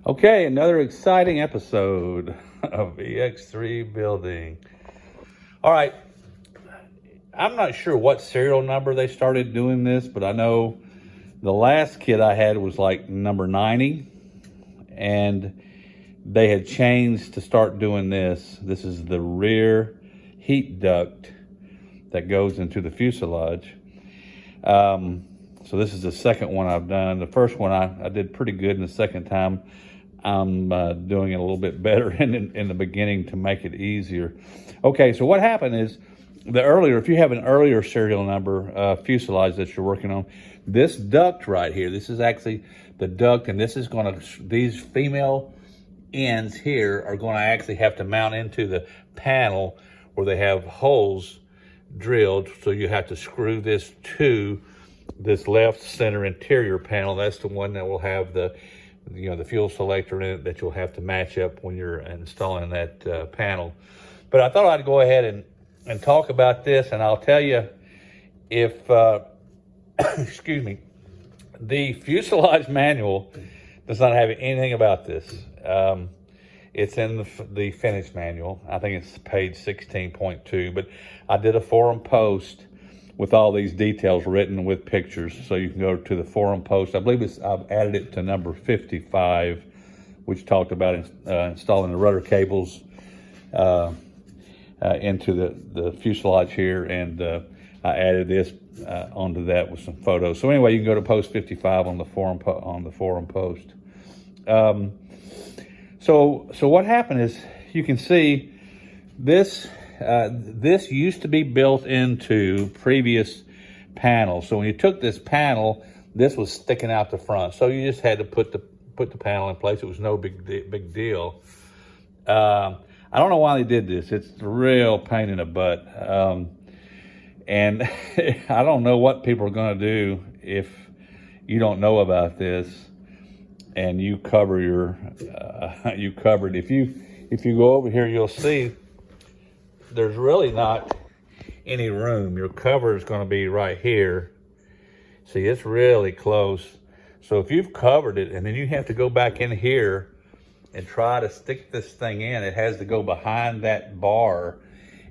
Okay, another exciting episode of EX3 building. All right, I'm not sure what serial number they started doing this, but I know the last kit I had was like number 90, and they had changed to start doing this. This is the rear heat duct that goes into the fuselage. So this is the second one I've done. The first one I did pretty good, and the second time I'm doing it a little bit better in the beginning to make it easier. Okay, so what happened is if you have an earlier serial number fuselage that you're working on, this duct right here, this is actually the duct, and this is these female ends here are going to actually have to mount into the panel where they have holes drilled. So you have to screw this to this left center interior panel. That's the one that will have the fuel selector in it that you'll have to match up when you're installing that panel. But I thought I'd go ahead and talk about this, and I'll tell you if, excuse me, the fuselage manual does not have anything about this. It's in the finish manual. I think it's page 16.2, but I did a forum post with all these details written with pictures, so you can go to the forum post. I believe I've added it to number 55, which talked about installing the rudder cables into the fuselage here, and I added this onto that with some photos. So anyway, you can go to post 55 on the forum post. So what happened is, you can see this. This used to be built into previous panels. So when you took this panel, this was sticking out the front. So you just had to put the panel in place. It was no big deal. I don't know why they did this. It's a real pain in the butt. And I don't know what people are going to do if you don't know about this and you cover you covered. If you go over here, you'll see there's really not any room. Your cover is going to be right here. See, it's really close. So if you've covered it and then you have to go back in here and try to stick this thing in, it has to go behind that bar,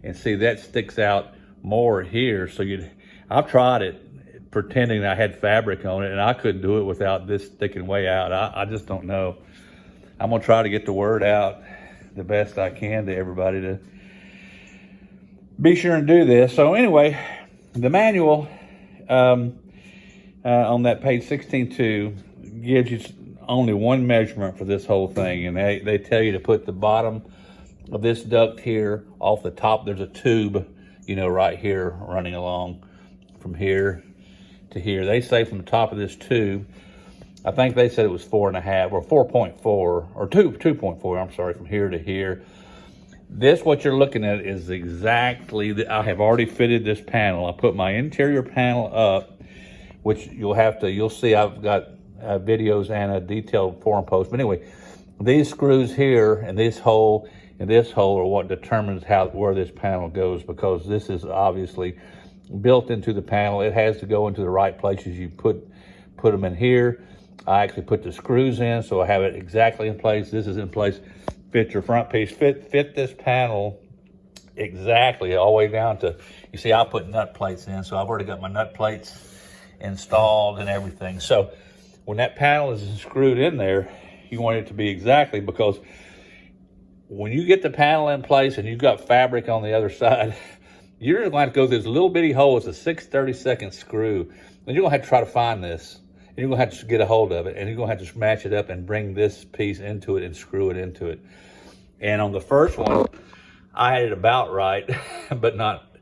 and see, that sticks out more here. So I've tried it pretending I had fabric on it, and I couldn't do it without this sticking way out. I just don't know. I'm gonna try to get the word out the best I can to everybody to be sure and do this. So anyway, the manual on that page 16.2 gives you only one measurement for this whole thing, and they tell you to put the bottom of this duct here off the top. There's a tube, right here running along from here to here. They say from the top of this tube, I think they said it was 4.5 or 4.4 or 2.4. I'm sorry, from here to here. This, what you're looking at, is exactly, I have already fitted this panel. I put my interior panel up, which you'll see I've got videos and a detailed forum post. But anyway, these screws here and this hole are what determines where this panel goes, because this is obviously built into the panel. It has to go into the right places. You put them in here. I actually put the screws in, so I have it exactly in place. This is in place. Fit your front piece, fit this panel exactly all the way down to, you see, I'll put nut plates in, so I've already got my nut plates installed and everything. So when that panel is screwed in there, you want it to be exactly, because when you get the panel in place and you've got fabric on the other side, you're going to have to go through this little bitty hole. It's a 6/32 screw, and you're going to have to try to find this. And you're going to have to get a hold of it, and you're going to have to match it up and bring this piece into it and screw it into it. And on the first one, I had it about right, but not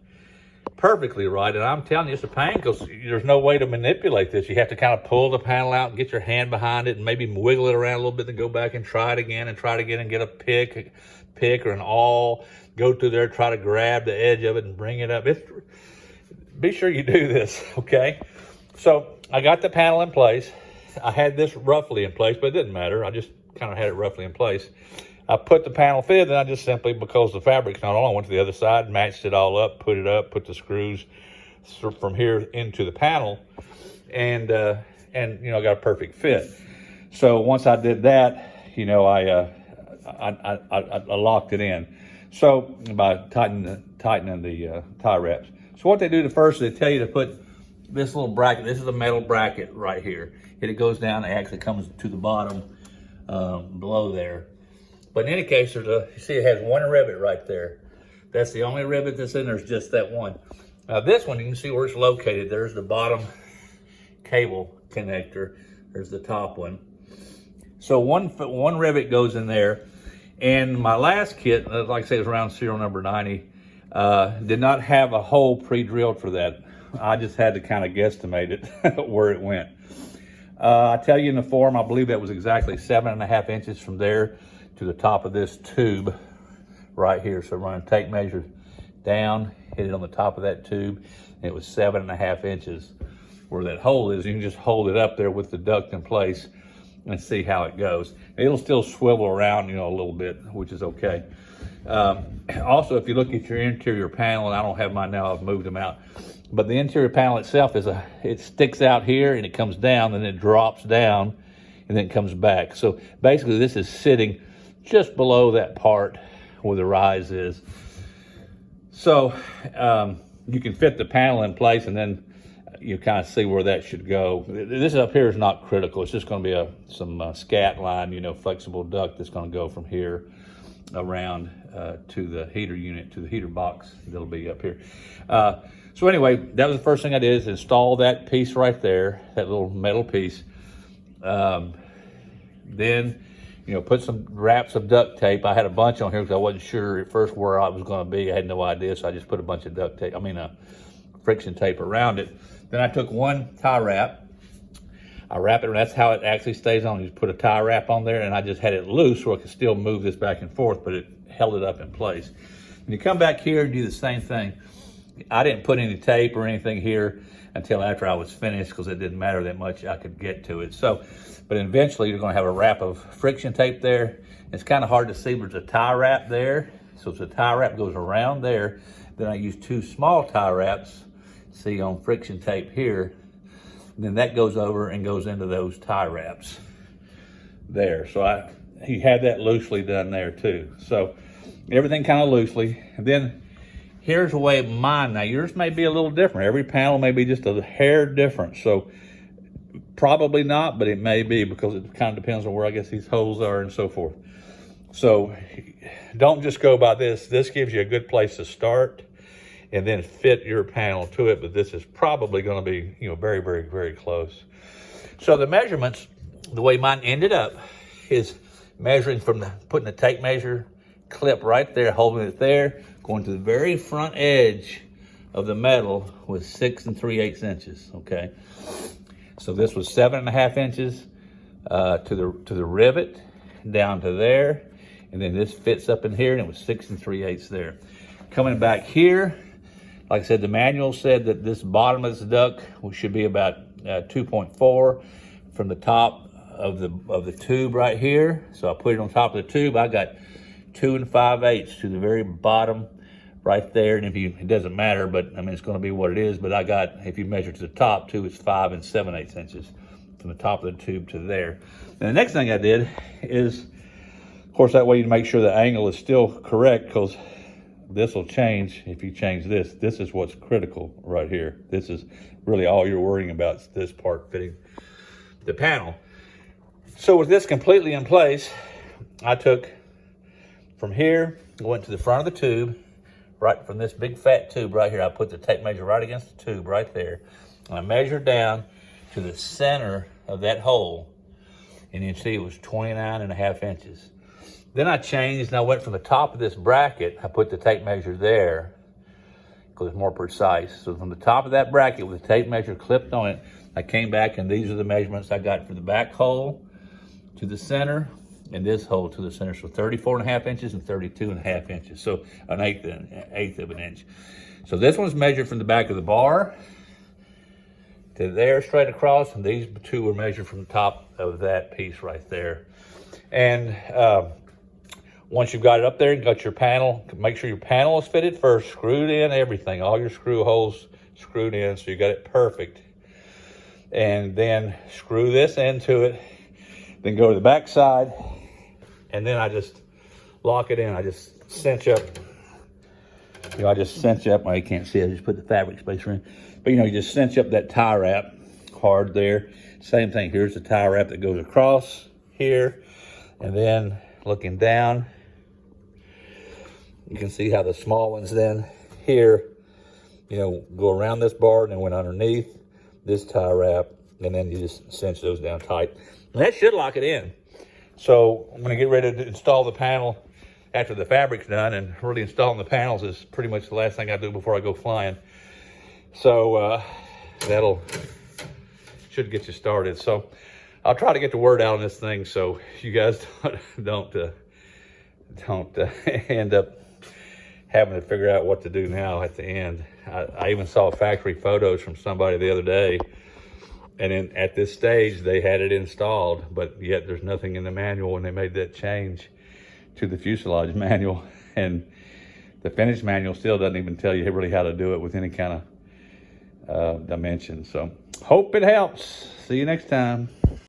perfectly right. And I'm telling you, it's a pain, because there's no way to manipulate this. You have to kind of pull the panel out and get your hand behind it and maybe wiggle it around a little bit, and go back and try it again and get a pick or an awl, go through there, try to grab the edge of it and bring it up. Be sure you do this, okay? So I got the panel in place. I had this roughly in place, but it didn't matter. I just kind of had it roughly in place. I put the panel fitted, and I just simply, because the fabric's not on, I went to the other side, matched it all up, put the screws from here into the panel, and got a perfect fit. So once I did that, you know, I locked it in. So by tightening the tie wraps. So what they do first, they tell you to put this little bracket. This is a metal bracket right here. And it goes down. It actually comes to the bottom below there. But in any case, there's you see it has one rivet right there. That's the only rivet that's in there, is just that one. Now this one, you can see where it's located. There's the bottom cable connector. There's the top one. So one rivet goes in there. And my last kit, like I say, it was around serial number 90, did not have a hole pre-drilled for that. I just had to kind of guesstimate it where it went. I tell you in the form, I believe that was exactly 7.5 inches from there to the top of this tube right here. So run a tape measure down, hit it on the top of that tube, and it was 7.5 inches where that hole is. You can just hold it up there with the duct in place and see how it goes. It'll still swivel around, you know, a little bit, which is okay. Also, if you look at your interior panel, and I don't have mine now, I've moved them out, but the interior panel itself it sticks out here and it comes down, and it drops down and then it comes back. So basically this is sitting just below that part where the rise is. So you can fit the panel in place, and then you kind of see where that should go. This up here is not critical. It's just going to be some scat line, you know, flexible duct that's going to go from here around to the heater unit, to the heater box that'll be up here. So anyway, that was the first thing I did, is install that piece right there, that little metal piece. Then, you know, put some wraps of duct tape. I had a bunch on here because I wasn't sure at first where I was going to be. I had no idea, so I just put a bunch of duct tape, friction tape around it. Then I took one tie wrap. I wrap it, and that's how it actually stays on. You just put a tie wrap on there, and I just had it loose so I could still move this back and forth, but it held it up in place. When you come back here and do the same thing, I didn't put any tape or anything here until after I was finished, because it didn't matter that much. I could get to it. So, but eventually you're going to have a wrap of friction tape there. It's kind of hard to see, but there's a tie wrap there. So the tie wrap goes around there. Then I use two small tie wraps, see, on friction tape here. And then that goes over and goes into those tie wraps there. So he had that loosely done there too. So everything kind of loosely. And then here's the way mine, now yours may be a little different. Every panel may be just a hair different. So probably not, but it may be, because it kind of depends on where I guess these holes are and so forth. So don't just go by this. This gives you a good place to start and then fit your panel to it. But this is probably going to be, you know, very, very, very close. So the measurements, the way mine ended up is measuring from putting the tape measure clip right there, holding it there, going to the very front edge of the metal with 6 3/8 inches, okay? So this was 7.5 inches to the rivet down to there, and then this fits up in here, and it was 6 3/8 there. Coming back here, like I said, the manual said that this bottom of this duct should be about 2.4 from the top of the tube right here. So I put it on top of the tube. I got 2 5/8 to the very bottom right there. And it doesn't matter, but I mean, it's going to be what it is. But I got, if you measure to the top too, it's 5 7/8 inches from the top of the tube to there. And the next thing I did is, of course, that way you make sure the angle is still correct, because this will change if you change this. This is what's critical right here. This is really all you're worrying about, is this part fitting the panel. So with this completely in place, I took from here, went to the front of the tube, right from this big fat tube right here. I put the tape measure right against the tube right there. And I measured down to the center of that hole, and you can see it was 29.5 inches. Then I changed, and I went from the top of this bracket. I put the tape measure there because it's more precise. So from the top of that bracket with the tape measure clipped on it, I came back, and these are the measurements I got for the back hole to the center, and this hole to the center. So 34.5 inches and 32.5 inches. So an eighth of an inch. So this one's measured from the back of the bar to there straight across, and these two were measured from the top of that piece right there. And once you've got it up there and got your panel, make sure your panel is fitted first, screwed in, everything, all your screw holes screwed in, so you got it perfect. And then screw this into it, then go to the back side and then I just lock it in. I just cinch up. You know, I just cinch up. Well, you can't see it. I just put the fabric spacer in. But, you know, you just cinch up that tie wrap hard there. Same thing. Here's the tie wrap that goes across here. And then looking down, you can see how the small ones then here, you know, go around this bar and then went underneath this tie wrap. And then you just cinch those down tight. And that should lock it in. So I'm going to get ready to install the panel after the fabric's done, and really installing the panels is pretty much the last thing I do before I go flying. So that'll should get you started. So I'll try to get the word out on this thing so you guys don't end up having to figure out what to do now at the end. I even saw factory photos from somebody the other day, and at this stage they had it installed, but yet there's nothing in the manual when they made that change to the fuselage manual, and the finished manual still doesn't even tell you really how to do it with any kind of dimension. So hope it helps. See you next time.